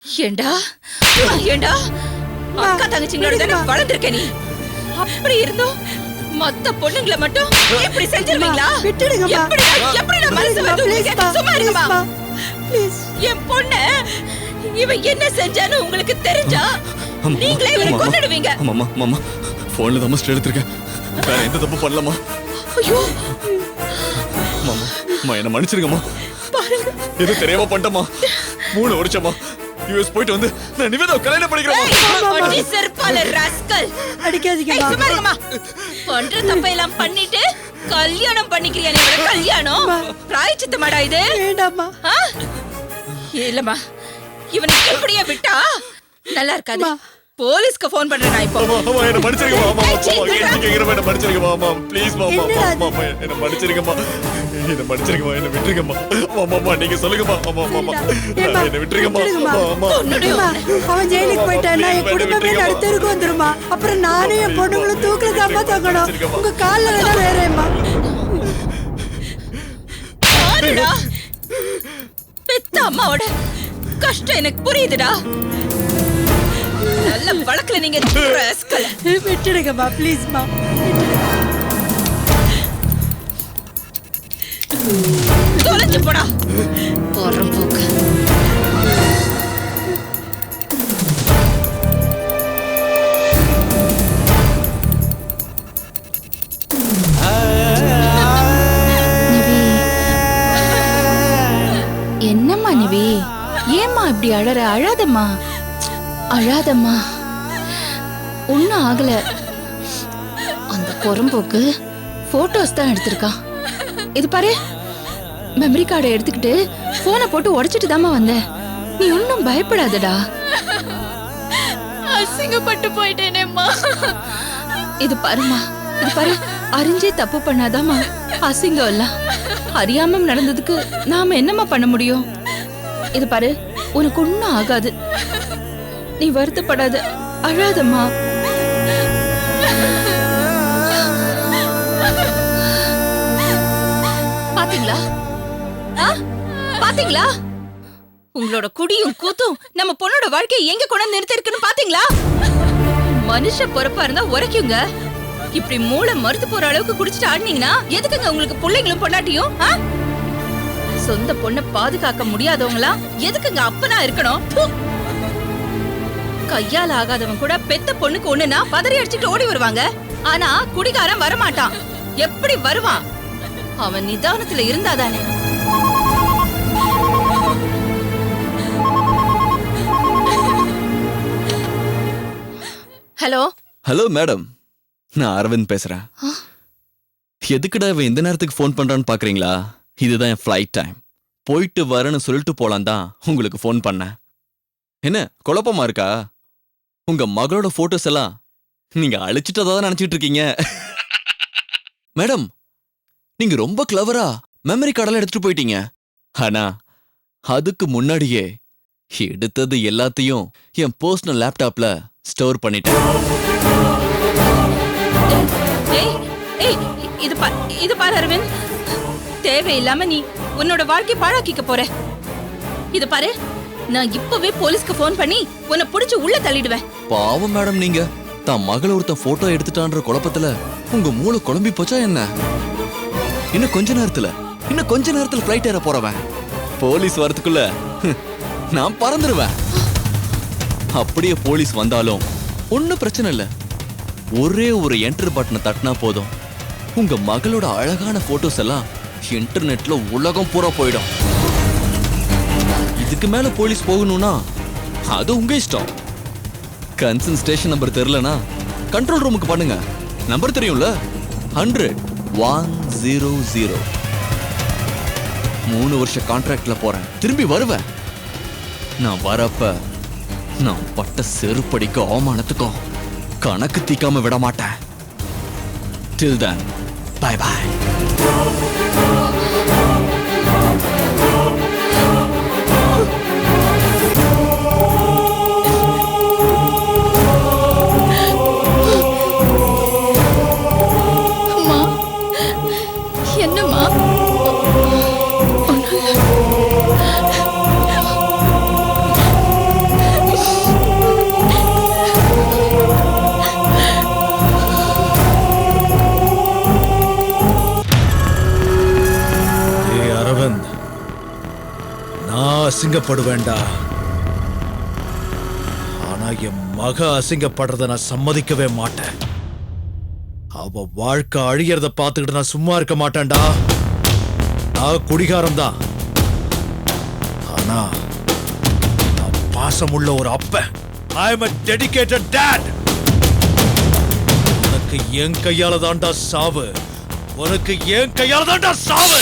ஏண்டா ஏண்டா அக்கா தங்கச்சிங்களோட தானே வளர்ந்துருக்க நீ. அப்படி இருந்தோம் மொத்த பொண்ணுங்களை மட்டும் எப்படி செஞ்சிருவீங்களா? எப்படிடா மனசு வந்து சும்மா இருங்கம்மா. என் பொண்ணு இவன் என்ன செஞ்சான்னு உங்களுக்கு தெரிஞ்சா நீங்களே இவனை கொன்னுடுவீங்க. மாமா போன்ல தான் ஸ்ட்ரெஸ் எடுத்துருக்கேன். வேற எந்த தப்பு பண்ணலமா? ஐயோ மாமா என்ன மன்னிச்சிருங்கம்மா. பாருங்க இது தெரியாம பண்ணிட்டமா. 3 வருஷமா யுஎஸ் போயிட்டு வந்து நான் நிவேதாவை கல்யாணம் பண்ணிக்கிறேன். நீ செருப்பால ராஸ்கல் அடிக்காதீங்க. சும்மா இருங்கம்மா. பண்ற தப்பையெல்லாம் பண்ணிட்டு கல்யாணம் பண்ணிக்கிறியா? நீ கல்யாணம் பிராயச்சித்தமாடா இது? வேண்டாம்மா. இல்லம்மா இவனுக்கு எப்படியா விட்டா நல்லா இருக்காது. போலீஸ்க்கு ஃபோன் பண்றேன் நான் இப்போ. மாமா என்ன மன்னிச்சிருங்க மாமா. என்ன கேக்குறேன் என்ன மன்னிச்சிருங்க மாமா. ப்ளீஸ் மாமா. மாமா என்ன மன்னிச்சிருங்க மாமா. என்ன மன்னிச்சிருங்க மாமா. என்ன விட்டுருங்க மாமா. மாமா நீங்க சொல்லுங்க மாமா. மாமா என்ன விட்டுருங்க மாமா. அவன் ஜெயிலுக்கு போயிட்டான்னா என் குடும்பமே அடுத்தருக்கு வந்துருமா. அப்புறம் நானும் என் பொண்ணுங்களும் தூக்கில தாமா தங்கணும். உங்க கால்ல வேணா வேறேம்மா. பாருடா பெத்த அம்மாவோட கஷ்டம் எனக்கு புரியுதுடா. நல்ல வழக்குல நீங்க விட்டுடுங்கம்மா ப்ளீஸ்மா. தொலைஞ்சு போடா போறோம் போக்கு. என்னம்மா நிவி, ஏம்மா இப்படி அழற? அழாதம்மா அழாதம்மா, ஒன்னும் ஆகல. அந்த பொறம்போக்கு போட்டோஸ் தான் எடுத்திருக்கான். இது பாரு, மெமரி கார்டை எடுத்துக்கிட்டு போனை போட்டு உடைச்சிட்டு தாமா வந்த. நீ ஒன்னும் பயப்படாதடா. அசிங்கப்பட்டு போயிட்டேனேம்மா. இது பாருமா, இது பாரு, அறிஞ்சே தப்பு பண்ணாதாமா அசிங்கம் இல்ல. அறியாம நடந்ததுக்கு நாம என்னம்மா பண்ண முடியும்? இது பாரு, உனக்கு ஒன்னும் ஆகாது. நீ வருத்தப்படாத, அழாதம்மா. பாத்தீங்களா பாத்தீங்களா? உங்களோட குடியும் கூத்தும் நம்ம பொண்ணோட வாழ்க்கையை எங்க கொண்டு நிறுத்திருக்குன்னு பாத்தீங்களா? மனுஷ பொறுப்பா இருந்தா உரைக்குங்க. இப்படி மூளை மறுத்து போற அளவுக்கு குடிச்சிட்டு ஆடினீங்கன்னா எதுக்குங்க உங்களுக்கு பிள்ளைங்களும் பொண்டாட்டியும்? சொந்த பொண்ணை பாதுகாக்க முடியாதவங்களா எதுக்குங்க அப்பனா இருக்கணும்? கையால் ஆகாதவன் கூட பெத்த பொண்ணுக்கு ஒண்ணுனா பதறி அடிச்சுட்டு ஓடி வருவாங்க. ஆனா குடிகாரன் வரமாட்டான். எப்படி வருவான்? அவன் நிதானத்துல இருந்தாதானே. ஹலோ ஹலோ மேடம், நான் அரவிந்த் பேசுறேன். எதுக்குடா இவன் இந்த நேரத்துக்கு ஃபோன் பண்றான்னு பாக்குறீங்களா? இதுதான் என் ஃப்ளைட் டைம். போயிட்டு வரேன்னு சொல்லிட்டு போலாம் தான் உங்களுக்கு ஃபோன் பண்ணேன். என்ன குழப்பமா இருக்கா? உங்க மகளோட போட்டோஸ் எல்லாம் நீங்க அழிச்சிட்டதான் நினைச்சிட்டு இருக்கீங்க. மேடம், நீங்க ரொம்ப கிளவரா மெமரி கார்டெல்லாம் எடுத்துட்டு போயிட்டீங்க. ஆனா அதுக்கு முன்னாடியே எடுத்தது எல்லாத்தையும் என் பர்சனல் லேப்டாப்ல ஸ்டோர் பண்ணிட்டேன். இது பாரு அரவிந்த், தேவையில்லாம நீ உன்னோட வாழ்க்கை பாழாக்கிக்க போற. இது பாரு, நான் இப்பவே போலீஸ்க்கு போன் பண்ணி உன்னை புடிச்சு உள்ள தள்ளிடுவேன். பாவம் மேடம், நீங்க தான் மகள ஒருத்த போட்டோ எடுத்துட்டான்ற குழப்பத்துல உங்க மூளை குழம்பி போச்சா என்ன? இன்னும் கொஞ்ச நேரத்துல ஃப்ளைட் ஏற போறவன் போலீஸ் வரதுக்குள்ள நான் பறந்துருவேன். அப்படியே போலீஸ் வந்தாலும் ஒன்னும் பிரச்சனை இல்ல. ஒரே ஒரு என்டர் பட்டனை தட்டினா போதும், உங்க மகளோட அழகான போட்டோஸ் எல்லாம் இன்டர்நெட்ல உலகம் பூரா போயிடும். இதுக்கு மேல போலீஸ் போகணும்னா அது உங்க இஷ்டம். கன்சர்ன் ஸ்டேஷன் நம்பர் தெரியலனா கண்ட்ரோல் ரூமுக்கு பண்ணுங்க. நம்பர் தெரியும்ல, 100-100. 3 வருஷ கான்ட்ராக்ட்ல போறேன், திரும்பி வருவேன். நான் வரப்ப நான் பட்ட செருப்படிக்கு அவமானத்துக்கும் கணக்கு தீக்காம விட மாட்டேன். Till then, bye bye. என்னம்மா? நான் அசிங்கப்படுவேன்டா. ஆனா என் மக அசிங்கப்படுறத நான் சம்மதிக்கவே மாட்டேன். அவ வாழ்க்கை அழியறத பார்த்துக்கிட்டு நான் சும்மா இருக்க மாட்டேன்டா. நான் குடிகாரம் தான், ஆனா நான் பாசமுள்ள ஒரு அப்பன். I am a dedicated dad. உனக்கு என் கையால தான்டா சாவு. உனக்கு என் கையால தான்டா சாவு.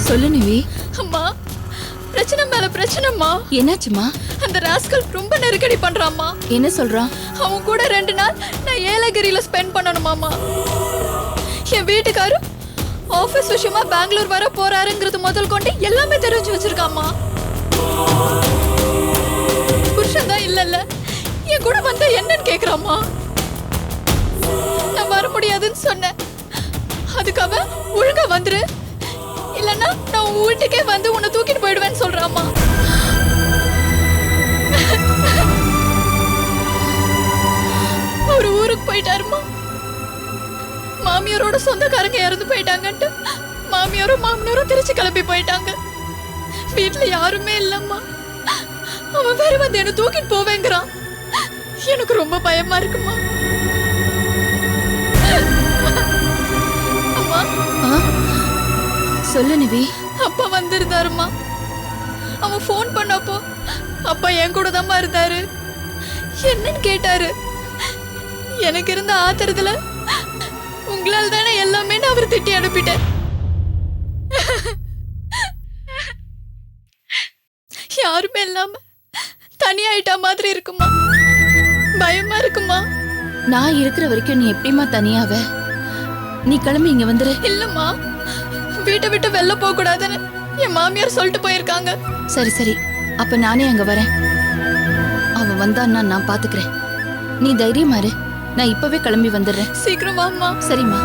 சொல்லு நிவி. அம்மா, பிரச்சனை மேல பிரச்சனைம்மா. என்னாச்சுமா? அந்த ராஸ்கல் ரொம்ப நெருக்கடி பண்றாம்மா. என்ன சொல்றான்? அவன் கூட 2 நாள் நான் ஏலகிரியில ஸ்பெண்ட் பண்ணணுமாமா. என் வீட்டுக்காரு ஆபீஸ் விஷயமா பெங்களூர் வர போறாருங்கிறது முதல் கொண்டு எல்லாமே தெரிஞ்சு வச்சிருக்காமா. புருஷன் தான் இல்ல என் கூட வந்தா என்னன்னு கேக்குறாமா. நான் வர முடியாதுன்னு சொன்னேன். அதுக்காக ஒழுங்கா வந்துரு, இல்லன்னா நான் உன் வீட்டுக்கே வந்து உன்னை தூக்கிட்டு போயிடுவேன்னு சொல்றாமா. ஒரு ஊருக்கு போயிட்டாருமா. மாமியாரோட சொந்தக்காரங்க இறந்து போயிட்டாங்கன்ட்டு மாமியாரும் மாமனாரும் திருச்சி கிளம்பி போயிட்டாங்க. வீட்டுல யாருமே இல்லம்மா. அவன் வேற வந்து என்ன தூக்கிட்டு போவேங்கிறான். எனக்கு ரொம்ப பயமா இருக்குமா. அம்மா, சொல்லு நிவி. அப்பா வந்திருந்தாருமா. அவன் ஃபோன் பண்ணப்போ அப்பா என் கூட தான் இருந்தாரு. என்னன்னு கேட்டாரு. எனக்கு இருந்த ஆத்திரத்துல உங்களால் தானே எல்லாமே நான் அவர் திட்டி அனுப்பிட்டேன். யாருமே இல்லாம தனியாயிட்டா மாதிரி இருக்குமா. பயமா இருக்குமா. நான் இருக்கிற வரைக்கும் நீ எப்படிமா தனியாவ? நீ கிளம்பி இங்க வந்துரு. இல்லம்மா, வீட்டை விட்டு வெளில போக கூடாதுன்னு என் மாமியார் சொல்லிட்டு போயிருக்காங்க. சரி சரி, அப்ப நானே அங்க வரேன். அவ வந்தான்னா நான் பாத்துக்கிறேன். நீ தைரியமா இரு. நான் இப்பவே கிளம்பி வந்துடுறேன். சீக்கிரம் வாம்மா. சரிம்மா.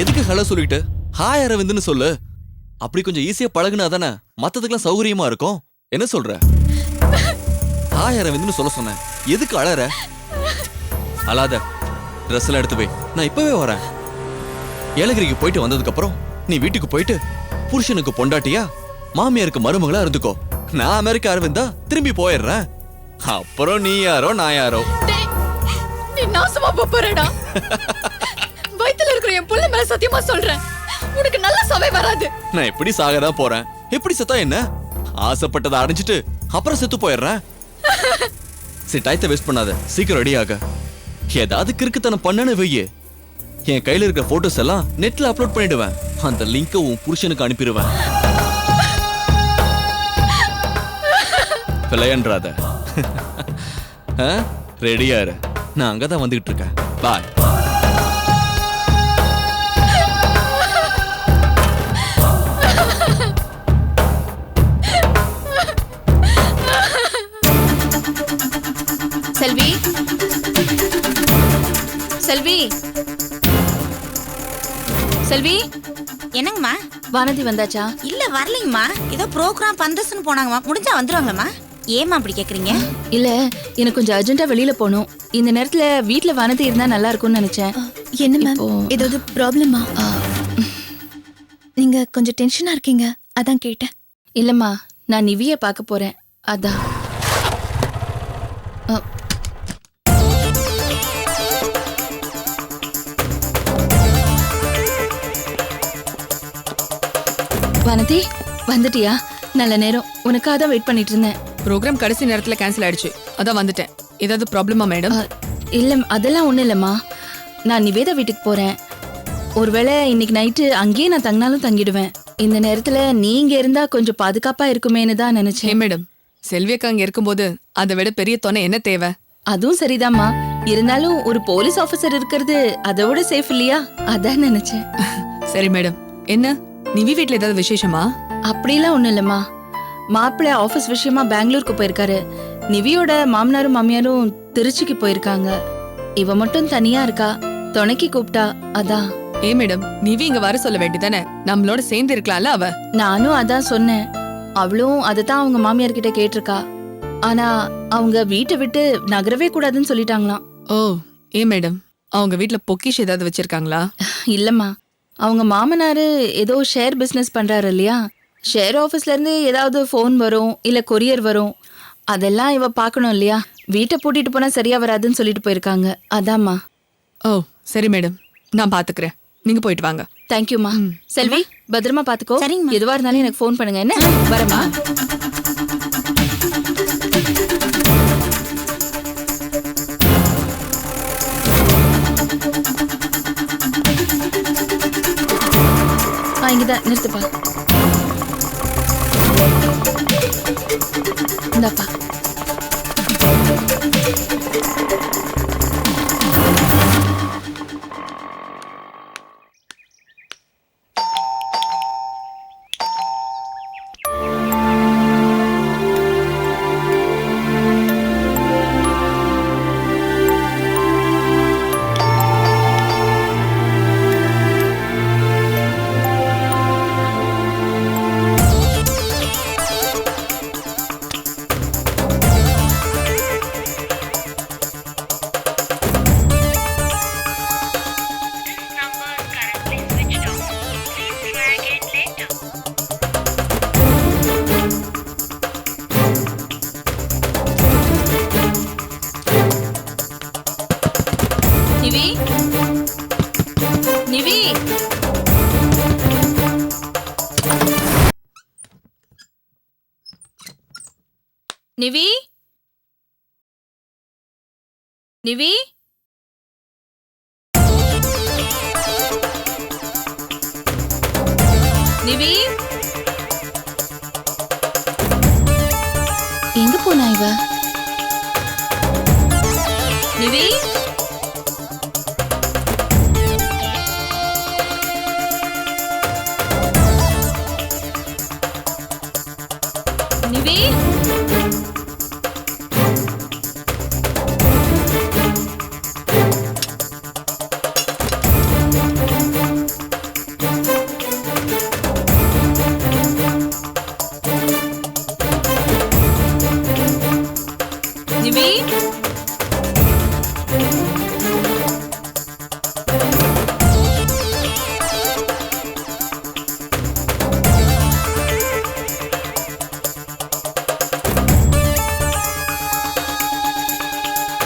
எதுக்கு ஹலோ சொல்லிட்டு ஹாய் அரவிந்த்னு சொல்லு. அப்படி கொஞ்சம் ஈஸியா பழகுனா தானே மத்ததுக்கெல்லாம் சௌகரியமா இருக்கும். என்ன சொல்ற? ஹாய் அரவிந்த்னு சொல்ல சொன்னேன். எதுக்கு அழற? அழாத. ட்ரெஸ் எல்லாம் எடுத்து போய் நான் இப்பவே வரேன். ஏலகிரிக்கு போயிட்டு வந்ததுக்கு அப்புறம் நீ வீட்டுக்கு போயிட்டு புருஷனுக்கு பொண்டாட்டியா மாமியாருக்கு மருமகளா இருந்துக்கோ. நான் அமெரிக்கா அரவிந்தா திரும்பி போயிடுறேன். அப்புறம் நீ யாரோ நான் யாரோ. நீ நாசமா போறடா. வயித்துல இருக்கிற என் புள்ள மேல சத்தியமா சொல்றேன், உனக்கு நல்ல சபை வராது. நான் எப்படி சாகதான் போறேன். எப்படி செத்தா என்ன? ஆசைப்பட்டதை அடைஞ்சிட்டு அப்புறம் செத்து போயிடுறேன். சரி, டயத்தை வேஸ்ட் பண்ணாத. சீக்கிரம் ரெடி ஆக. ஏதாவது கிறுக்குத்தனம் பண்ணனு வெய்யே. என் கையில இருக்கிற போட்டோஸ் எல்லாம் நெட்ல அப்லோட் பண்ணிடுவேன். அந்த லிங்கை உன் புருஷனுக்கு அனுப்பிடுவேன். விளையான்றாத. ரெடியா இரு. நான் அங்கதான் வந்துகிட்டு இருக்கேன். பாய். செல்வி, செல்வி, செல்வி. என்னங்கம்மா? வானதி வந்தாச்சா? இல்ல வரலைங்கம்மா. ஏதோ ப்ரோக்ராம் பந்தஸ்ன்னு போனாங்கம்மா. முடிஞ்சா வந்துருவாங்களாம்மா. ஏமா அப்படி கேக்குறீங்க? இல்ல, எனக்கு கொஞ்சம் அர்ஜென்ட்டா வெளியில போகணும். இந்த நேரத்துல வீட்ல வானதி இருந்தா நல்லா இருக்கும்னு நினைச்சேன். என்ன மேம், ஏதாவது ப்ராப்ளமா? நீங்க கொஞ்சம் டென்ஷனா இருக்கீங்க, அதான் கேட்டேன். இல்லம்மா, நான் நிவிய பார்க்க போறேன், அதான். வானதி, வந்துட்டியா? நல்ல நேரம். உனக்காக தான் வெயிட் பண்ணிட்டு இருந்தேன். ப்ரோக்ராம் கடைசி நேரத்துல கேன்சல் ஆயிடுச்சு, அதான் வந்துட்டேன். ஏதாவது ப்ராப்ளமா மேடம்? இல்ல, அதெல்லாம் ஒண்ணும் இல்லம்மா. நான் நிவேதா வீட்டுக்கு போறேன். ஒருவேளை இன்னைக்கு நைட்டு அங்கேயே நான் தங்கினாலும் தங்கிடுவேன். இந்த நேரத்துல நீங்க இருந்தா கொஞ்சம் பாதுகாப்பா இருக்குமேன்னு தான் நினைச்சேன். மேடம், செல்வியக்கா அங்க இருக்கும்போது அதை விட பெரிய துணை என்ன தேவை? அதுவும் சரிதாம்மா. இருந்தாலும் ஒரு போலீஸ் ஆபீசர் இருக்கிறது அதை விட சேஃப் இல்லையா? அதான் நினைச்சேன். சரி மேடம். என்ன நிவி வீட்ல ஏதாவது விசேஷமா? அப்படிலாம் ஒண்ணும் இல்லம்மா. மாப்பிள்ளை ஆபீஸ் விஷயமா பெங்களூருக்கு போயிருக்காரு. நிவியோட மாமனாரும் மாமியாரும் திருச்சிக்கு போயிருக்காங்க. இவ மட்டும் தனியா இருக்கா. துணைக்கு கூப்பிட்டா அதான். மேடம், நிவி இங்க வர சொல்ல வேண்டியதானே? நம்மளோட சேர்ந்து இருக்கலாம்ல அவ. நானும் அதான் சொன்னேன். அவளும் அதத்தான் அவங்க மாமியார் கிட்ட கேட்டிருக்கா. ஆனா அவங்க வீட்டை விட்டு நகரவே கூடாதுன்னு சொல்லிட்டாங்களாம். ஓ, மேடம், அவங்க வீட்ல பொக்கிஷ் ஏதாவது வச்சிருக்காங்களா? இல்லம்மா, அவங்க மாமனாரு ஏதோ ஷேர் பிசினஸ் பண்றாரு இல்லையா? ஷேர் ஆபீஸ்ல இருந்து ஏதாவது ஃபோன் வரும் இல்ல கொரியர் வரும். அதெல்லாம் இவ பார்க்கணும் இல்லையா? வீட்டை பூட்டிட்டு போனா சரியா வராதுன்னு சொல்லிட்டு போயிருக்காங்க. அதாம்மா. ஓ சரி மேடம், நான் பாத்துக்கிறேன். நீங்க போயிட்டு வாங்க. தேங்க்யூமா. செல்வி, பத்திரமா பாத்துக்கோ. சரிங்கம்மா. எதுவா இருந்தாலும் எனக்கு ஃபோன் பண்ணுங்க. என்ன வரமா? இங்கதான் நிறுத்துப்பா. இந்தாப்பா. நிவி, நிவி, நிவி, நிவி, நிவி, எங்க போனா இவ? Nivi, Nivi, Nivi, Nivi,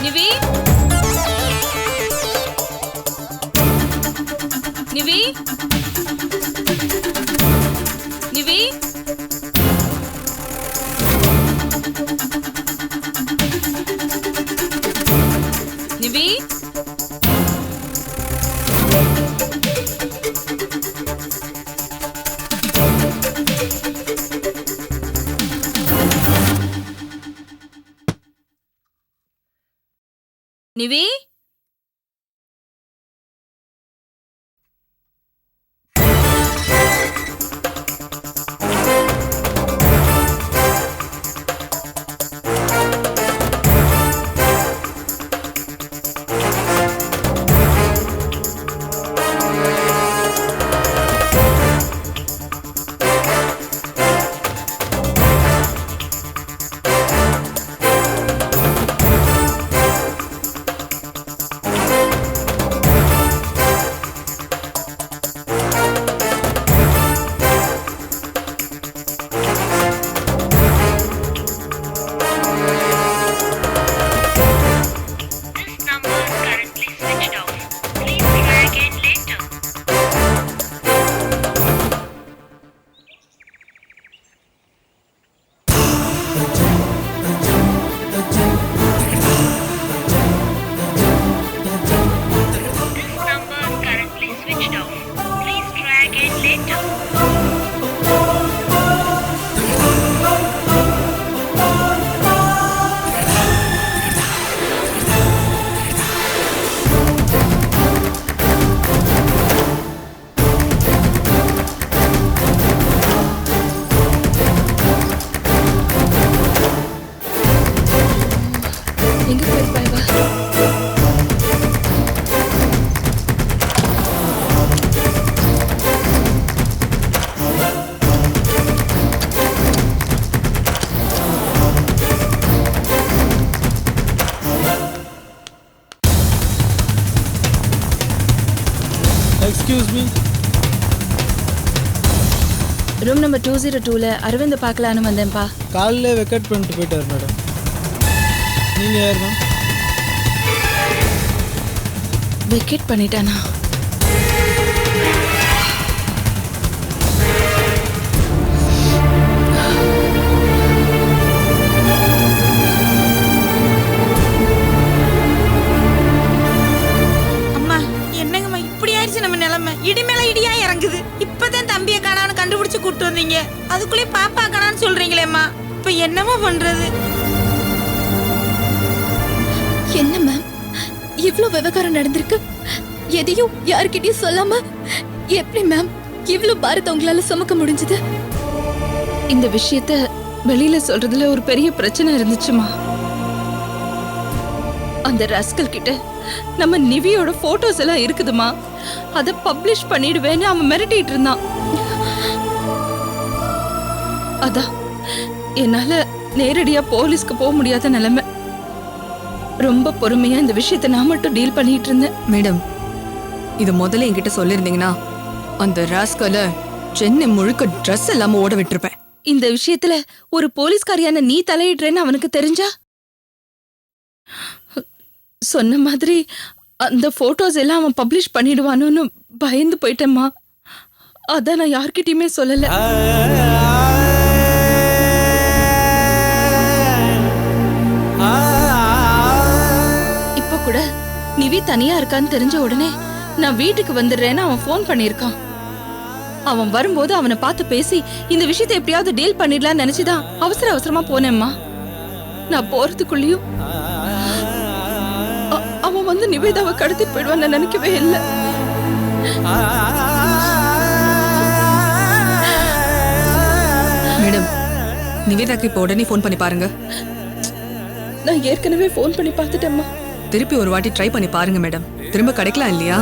Nivi, Nivi, Nivi, Nivi, excuse me. Room number 202ல அரவிந்த் பார்க்கலான்னு வந்தேன்ப்பா. காலையில வெக்கேட் பண்ணிட்டு போயிட்டார் மேடம். நீங்க யார் மேம்? வெக்கேட் பண்ணிட்டானா? அம்மா என்னங்கம்மா இப்படி ஆயிடுச்சு நம்ம நிலைமை. இடி மேல இடியா இறங்குது. இப்பதான் தம்பியை காணான்னு கண்டுபிடிச்சு கூட்டு வந்தீங்க, அதுக்குள்ளே பாப்பா காணான்னு சொல்றீங்களேம்மா. இப்ப என்னம்மா பண்றது? என்ன மேம் இவ்ளோ விவகாரம் நடந்திருக்கு, எதையும் யார்கிட்டயும் சொல்லாம எப்படி மேம் இவ்ளோ பாரத்தை உங்களால சுமக்க முடிஞ்சது? இந்த விஷயத்த வெளியில சொல்றதுல ஒரு பெரிய பிரச்சனை இருந்துச்சுமா. அந்த ராஸ்கல் கிட்ட நம்ம நிவியோட போட்டோஸ் எல்லாம் இருக்குதுமா, அத பப்ளிஷ் பண்ணிடுவேன்னு அவன் மிரட்டிட்டு இருந்தான். அதான் என்னால நேரடியா போலீஸ்க்கு போக முடியாத நிலைமை. ரொம்ப பொறுமையா இந்த விஷயத்தை நான் மட்டும் டீல் பண்ணிட்டு இருந்தேன். மேடம், இது முதல்ல என்கிட்ட சொல்லிருந்தீங்கன்னா அந்த ராஸ்கல சென்னை முழுக்க ட்ரெஸ் இல்லாம ஓட விட்டுருப்பேன். இந்த விஷயத்துல ஒரு போலீஸ்காரியான நீ தலையிடுறேன்னு அவனுக்கு தெரிஞ்சா? சொன்ன மாதிரி அந்த போட்டோஸ் எல்லாம் அவன் பப்ளிஷ் பண்ணிடுவானோன்னு பயந்து போயிட்டேம்மா. அதான் நான் யார்கிட்டயுமே சொல்லல. இப்ப கூட நிவி தனியா இருக்கான்னு தெரிஞ்ச உடனே நான் வீட்டுக்கு வந்துடுறேன்னு அவன் ஃபோன் பண்ணிருக்கான். அவன் வரும்போது அவனை பார்த்து பேசி இந்த விஷயத்தை எப்படியாவது டீல் பண்ணிடலாம்னு நினைச்சுதான் அவசர அவசரமா போனேம்மா. நான் போறதுக்குள்ளயும் அவன் வந்து நிவேதாவை கடத்திட்டு போயிடுவான்னு நினைக்கவே இல்லை. மேடம், நிவேதாக்கு இப்போ உடனே ஃபோன் பண்ணி பாருங்க. நான் ஏற்கனவே ஃபோன் பண்ணி பார்த்துட்டேம்மா. திருப்பி ஒரு வாட்டி ட்ரை பண்ணி பாருங்க மேடம், திரும்ப கிடைக்கலாம் இல்லையா?